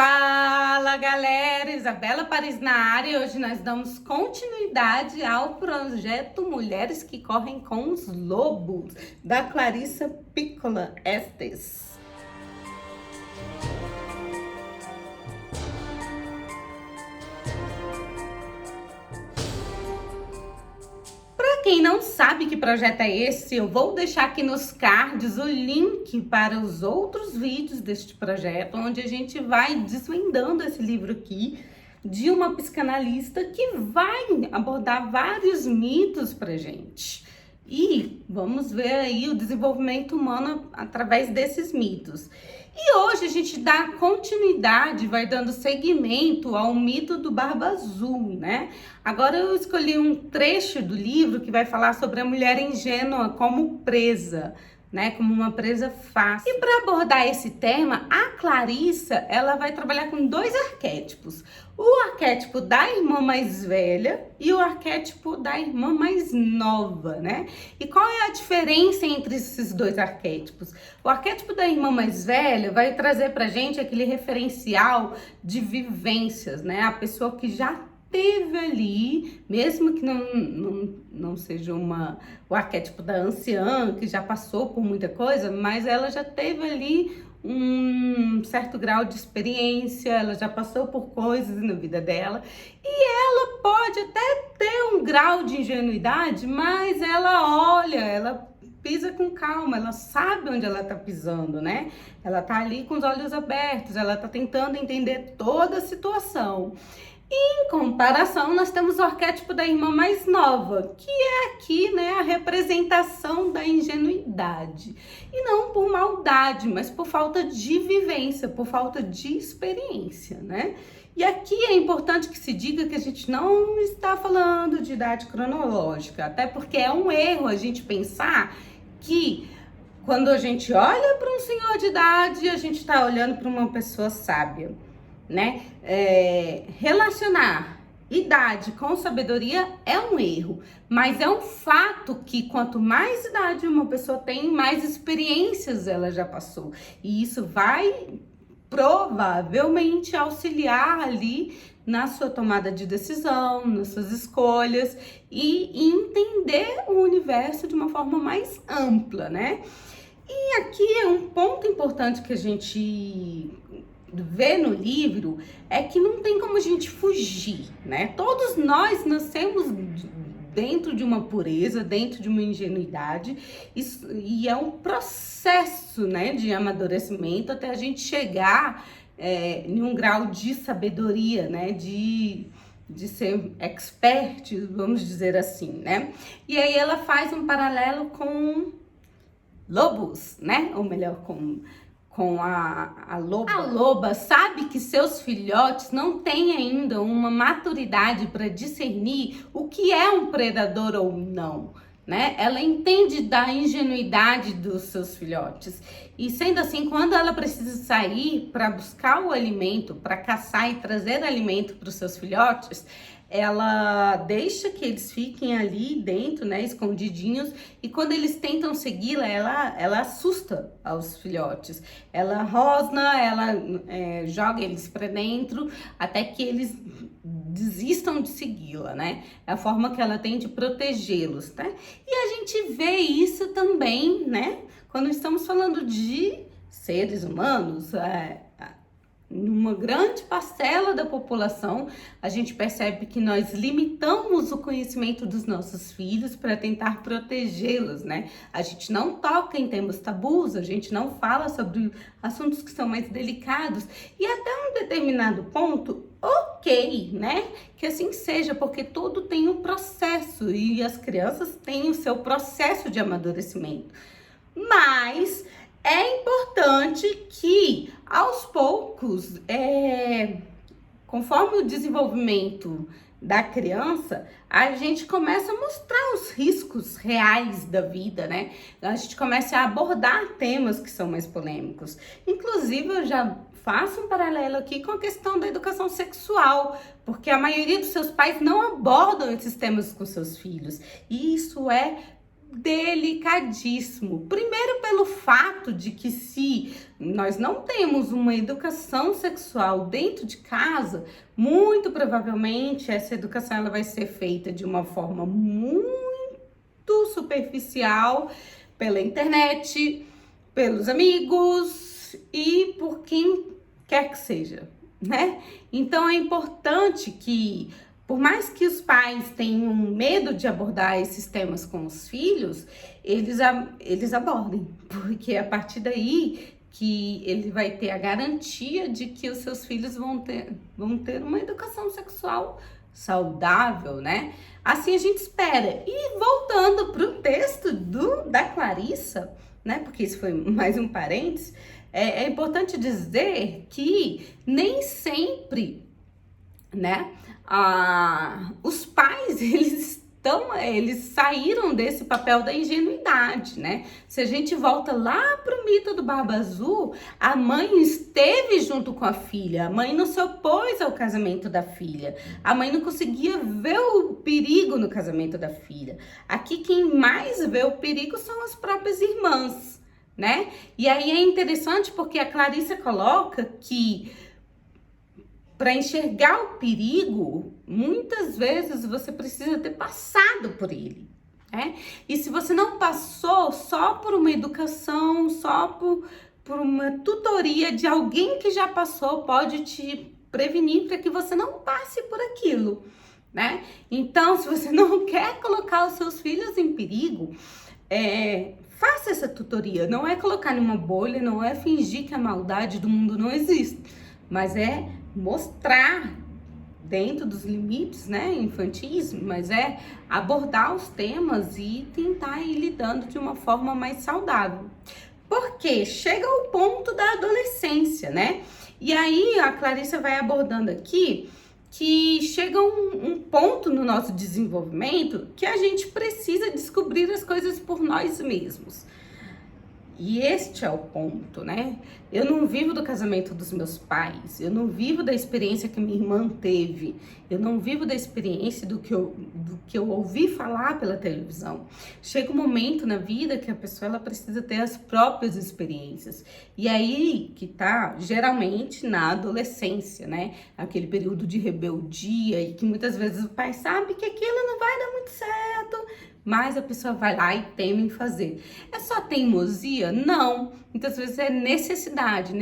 Fala galera, Isabela Paris na área e hoje nós damos continuidade ao projeto Mulheres que Correm com os Lobos, da Clarissa Piccola Estes. Para quem não sabe que projeto é esse, eu vou deixar aqui nos cards o link para os outros vídeos deste projeto, onde a gente vai desvendando esse livro aqui de uma psicanalista que vai abordar vários mitos pra gente. E vamos ver aí o desenvolvimento humano através desses mitos. E hoje a gente dá continuidade, vai dando seguimento ao mito do Barba Azul, né? Agora eu escolhi um trecho do livro que vai falar sobre a mulher ingênua como presa, né? Como uma presa fácil. E para abordar esse tema, a Clarissa, ela vai trabalhar com dois arquétipos. O arquétipo da irmã mais velha e o arquétipo da irmã mais nova, né? E qual é a diferença entre esses dois arquétipos? O arquétipo da irmã mais velha vai trazer pra gente aquele referencial de vivências, né? A pessoa que já teve ali, mesmo que não seja o arquétipo da anciã, que já passou por muita coisa, mas ela já teve ali um certo grau de experiência, ela já passou por coisas na vida dela, e ela pode até ter um grau de ingenuidade, mas ela olha, ela pisa com calma, ela sabe onde ela tá pisando, né? Ela tá ali com os olhos abertos, ela tá tentando entender toda a situação. Em comparação, nós temos o arquétipo da irmã mais nova, que é aqui, né, a representação da ingenuidade. E não por maldade, mas por falta de vivência, por falta de experiência, né? E aqui é importante que se diga que a gente não está falando de idade cronológica, até porque é um erro a gente pensar que quando a gente olha para um senhor de idade, a gente está olhando para uma pessoa sábia, né? Relacionar idade com sabedoria é um erro, mas é um fato que quanto mais idade uma pessoa tem, mais experiências ela já passou. E isso vai provavelmente auxiliar ali na sua tomada de decisão, nas suas escolhas e entender o universo de uma forma mais ampla, né? E aqui é um ponto importante que a gente vê no livro, é que não tem como a gente fugir, né? Todos nós nascemos dentro de uma pureza, dentro de uma ingenuidade, e é um processo, né, de amadurecimento até a gente chegar em um grau de sabedoria, né, de ser expert, vamos dizer assim, né? E aí ela faz um paralelo com lobos, né? Ou melhor, com a loba. A loba sabe que seus filhotes não têm ainda uma maturidade para discernir o que é um predador ou não, né? Ela entende da ingenuidade dos seus filhotes. E sendo assim, quando ela precisa sair para buscar o alimento, para caçar e trazer alimento para os seus filhotes, ela deixa que eles fiquem ali dentro, né, escondidinhos, e quando eles tentam segui-la, ela assusta aos filhotes. Ela rosna, ela joga eles para dentro, até que eles desistam de segui-la, né? É a forma que ela tem de protegê-los, né? E a gente vê isso também, né, quando estamos falando de seres humanos, numa grande parcela da população, a gente percebe que nós limitamos o conhecimento dos nossos filhos para tentar protegê-los, né? A gente não toca em temas tabus, a gente não fala sobre assuntos que são mais delicados, e até um determinado ponto, ok, né? Que assim seja, porque tudo tem um processo e as crianças têm o seu processo de amadurecimento. Mas é importante que, aos poucos, conforme o desenvolvimento da criança, a gente começa a mostrar os riscos reais da vida, né? A gente começa a abordar temas que são mais polêmicos. Inclusive, eu já faço um paralelo aqui com a questão da educação sexual, porque a maioria dos seus pais não abordam esses temas com seus filhos. E isso é delicadíssimo. Primeiro, pelo fato de que, se nós não temos uma educação sexual dentro de casa, muito provavelmente essa educação ela vai ser feita de uma forma muito superficial, pela internet, pelos amigos e por quem quer que seja, né? Então é importante que, por mais que os pais tenham medo de abordar esses temas com os filhos, eles abordem, porque é a partir daí que ele vai ter a garantia de que os seus filhos vão ter uma educação sexual saudável, né? Assim a gente espera. E voltando para o texto da Clarissa, né? Porque isso foi mais um parênteses, é importante dizer que nem sempre, né? Os pais, eles saíram desse papel da ingenuidade, né? Se a gente volta lá pro mito do Barba Azul, a mãe esteve junto com a filha, a mãe não se opôs ao casamento da filha, a mãe não conseguia ver o perigo no casamento da filha. Aqui quem mais vê o perigo são as próprias irmãs, né? E aí é interessante porque a Clarissa coloca que para enxergar o perigo, muitas vezes você precisa ter passado por ele, né? E se você não passou, só por uma educação, só por uma tutoria de alguém que já passou, pode te prevenir para que você não passe por aquilo, né? Então, se você não quer colocar os seus filhos em perigo, faça essa tutoria. Não é colocar numa bolha, não é fingir que a maldade do mundo não existe, mas é mostrar dentro dos limites, né, infantis, mas é abordar os temas e tentar ir lidando de uma forma mais saudável. Porque chega ao ponto da adolescência, né? E aí a Clarissa vai abordando aqui que chega um ponto no nosso desenvolvimento que a gente precisa descobrir as coisas por nós mesmos. E este é o ponto, né? Eu não vivo do casamento dos meus pais, eu não vivo da experiência que minha irmã teve, eu não vivo da experiência do que eu ouvi falar pela televisão. Chega um momento na vida que a pessoa ela precisa ter as próprias experiências. E aí que tá, geralmente, na adolescência, né? Aquele período de rebeldia e que muitas vezes o pai sabe que aquilo não vai dar muito certo, mas a pessoa vai lá e teme em fazer. É só teimosia? Não. Muitas vezes é necessidade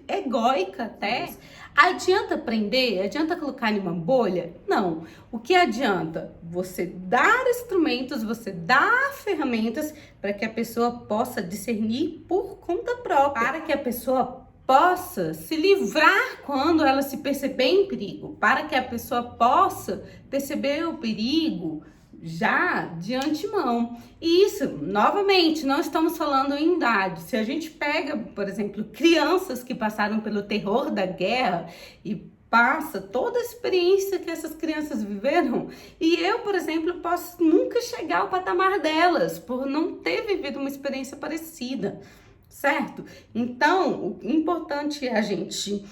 egóica até. Adianta aprender? Adianta colocar em uma bolha? Não. O que adianta? Você dar instrumentos, você dar ferramentas para que a pessoa possa discernir por conta própria, para que a pessoa possa se livrar quando ela se perceber em perigo, para que a pessoa possa perceber o perigo já de antemão. E isso, novamente, não estamos falando em idade. Se a gente pega, por exemplo, crianças que passaram pelo terror da guerra e passa toda a experiência que essas crianças viveram, e eu, por exemplo, posso nunca chegar ao patamar delas, por não ter vivido uma experiência parecida, certo? Então, o importante é a gente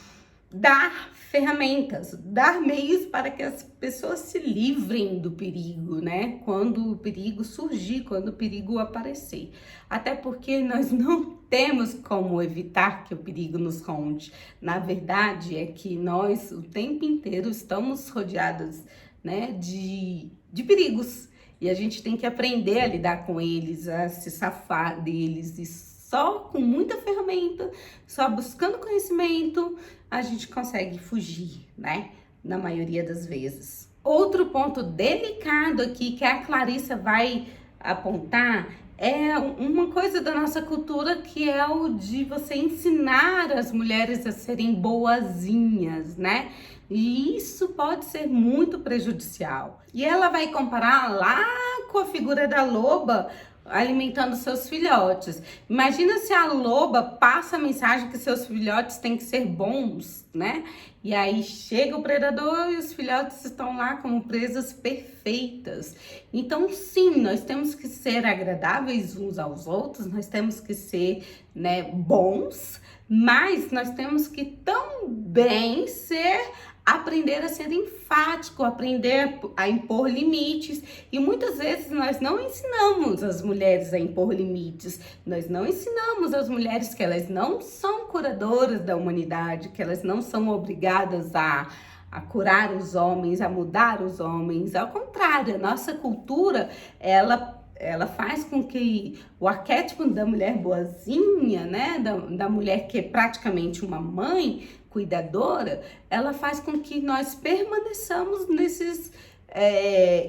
dar ferramentas, dar meios para que as pessoas se livrem do perigo, né? Quando o perigo surgir, quando o perigo aparecer. Até porque nós não temos como evitar que o perigo nos ronde. Na verdade, é que nós o tempo inteiro estamos rodeados, né, de perigos. E a gente tem que aprender a lidar com eles, a se safar deles. E só com muita ferramenta, só buscando conhecimento, a gente consegue fugir, né? Na maioria das vezes. Outro ponto delicado aqui que a Clarissa vai apontar é uma coisa da nossa cultura, que é o de você ensinar as mulheres a serem boazinhas, né? E isso pode ser muito prejudicial. E ela vai comparar lá com a figura da loba alimentando seus filhotes. Imagina se a loba passa a mensagem que seus filhotes têm que ser bons, né? E aí chega o predador e os filhotes estão lá como presas perfeitas. Então, sim, nós temos que ser agradáveis uns aos outros, nós temos que ser, né, bons, Mas nós temos que também aprender a ser enfático, aprender a impor limites. E muitas vezes nós não ensinamos as mulheres a impor limites. Nós não ensinamos as mulheres que elas não são curadoras da humanidade, que elas não são obrigadas a curar os homens, a mudar os homens. Ao contrário, a nossa cultura, ela faz com que o arquétipo da mulher boazinha, né, da mulher que é praticamente uma mãe cuidadora, ela faz com que nós permaneçamos nesses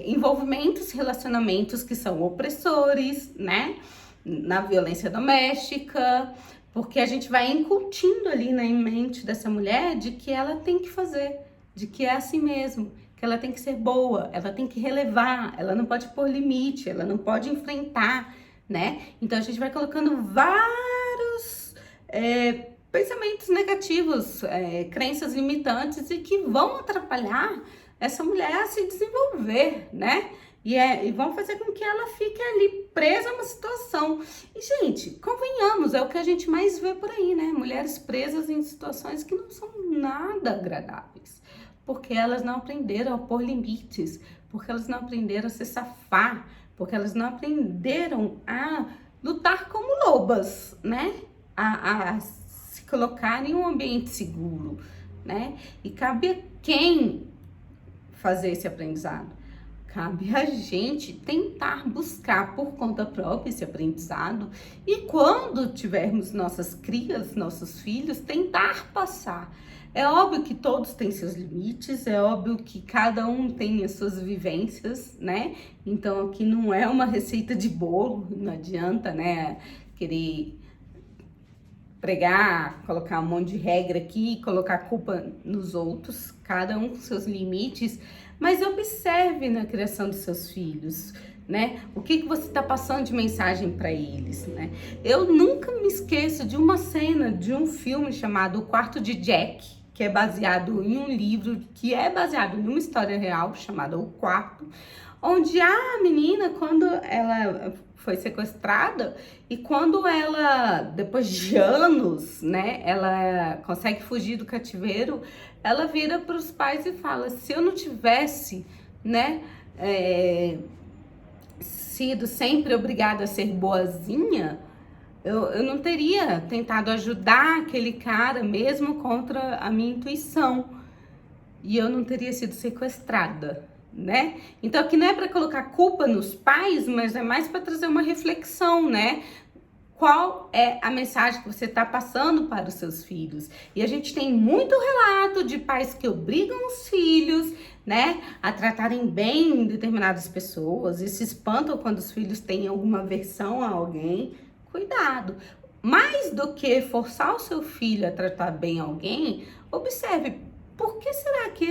envolvimentos, relacionamentos que são opressores, né, na violência doméstica, porque a gente vai incutindo ali na mente dessa mulher de que ela tem que fazer, de que é assim mesmo, que ela tem que ser boa, ela tem que relevar, ela não pode pôr limite, ela não pode enfrentar, né? Então a gente vai colocando vários pensamentos negativos, crenças limitantes e que vão atrapalhar essa mulher a se desenvolver, né? E vão fazer com que ela fique ali presa a uma situação. E, gente, convenhamos, é o que a gente mais vê por aí, né? Mulheres presas em situações que não são nada agradáveis. Porque elas não aprenderam a pôr limites, porque elas não aprenderam a se safar, porque elas não aprenderam a lutar como lobas, né? A se colocar em um ambiente seguro, né? E cabe a quem fazer esse aprendizado? Cabe a gente tentar buscar por conta própria esse aprendizado e quando tivermos nossas crias, nossos filhos, tentar passar. É óbvio que todos têm seus limites, é óbvio que cada um tem as suas vivências, né? Então aqui não é uma receita de bolo, não adianta, né, querer pregar, colocar um monte de regra aqui, colocar culpa nos outros, cada um com seus limites, mas observe na criação dos seus filhos, né? O que você está passando de mensagem para eles, né? Eu nunca me esqueço de uma cena de um filme chamado O Quarto de Jack, que é baseado em um livro que é baseado em uma história real chamada O Quarto, onde a menina, quando ela foi sequestrada e quando ela, depois de anos, né, ela consegue fugir do cativeiro, ela vira para os pais e fala: se eu não tivesse, né, sido sempre obrigada a ser boazinha, eu não teria tentado ajudar aquele cara mesmo contra a minha intuição e eu não teria sido sequestrada, né? Então aqui não é para colocar culpa nos pais, mas é mais para trazer uma reflexão, né? Qual é a mensagem que você está passando para os seus filhos? E a gente tem muito relato de pais que obrigam os filhos, né, a tratarem bem determinadas pessoas e se espantam quando os filhos têm alguma aversão a alguém. Cuidado! Mais do que forçar o seu filho a tratar bem alguém, observe por que será que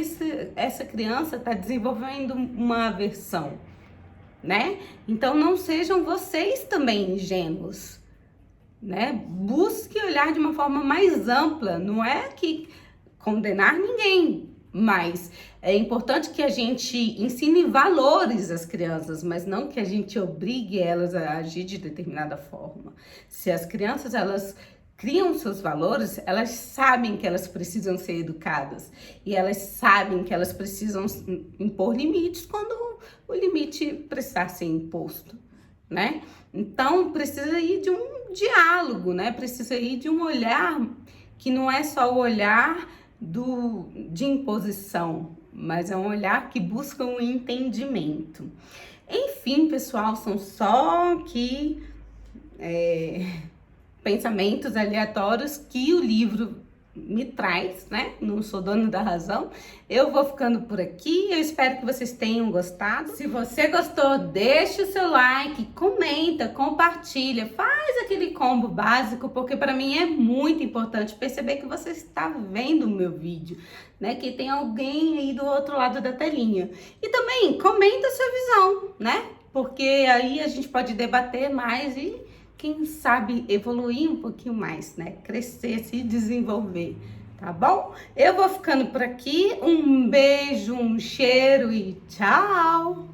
essa criança está desenvolvendo uma aversão, né? Então não sejam vocês também ingênuos, né? Busque olhar de uma forma mais ampla, não é que condenar ninguém, mas é importante que a gente ensine valores às crianças, mas não que a gente obrigue elas a agir de determinada forma. Se as crianças, elas criam seus valores, elas sabem que elas precisam ser educadas e elas sabem que elas precisam impor limites quando o limite precisar ser imposto, né? Então precisa ir de um diálogo, né? Precisa ir de um olhar que não é só o olhar de imposição, mas é um olhar que busca um entendimento. Enfim, pessoal, são só que pensamentos aleatórios que o livro me traz, né? Não sou dona da razão. Eu vou ficando por aqui. Eu espero que vocês tenham gostado. Se você gostou, deixa o seu like, comenta, compartilha, faz aquele combo básico, porque para mim é muito importante perceber que você está vendo o meu vídeo, né? Que tem alguém aí do outro lado da telinha. E também comenta a sua visão, né? Porque aí a gente pode debater mais e quem sabe evoluir um pouquinho mais, né? Crescer, se desenvolver, tá bom? Eu vou ficando por aqui. Um beijo, um cheiro e tchau!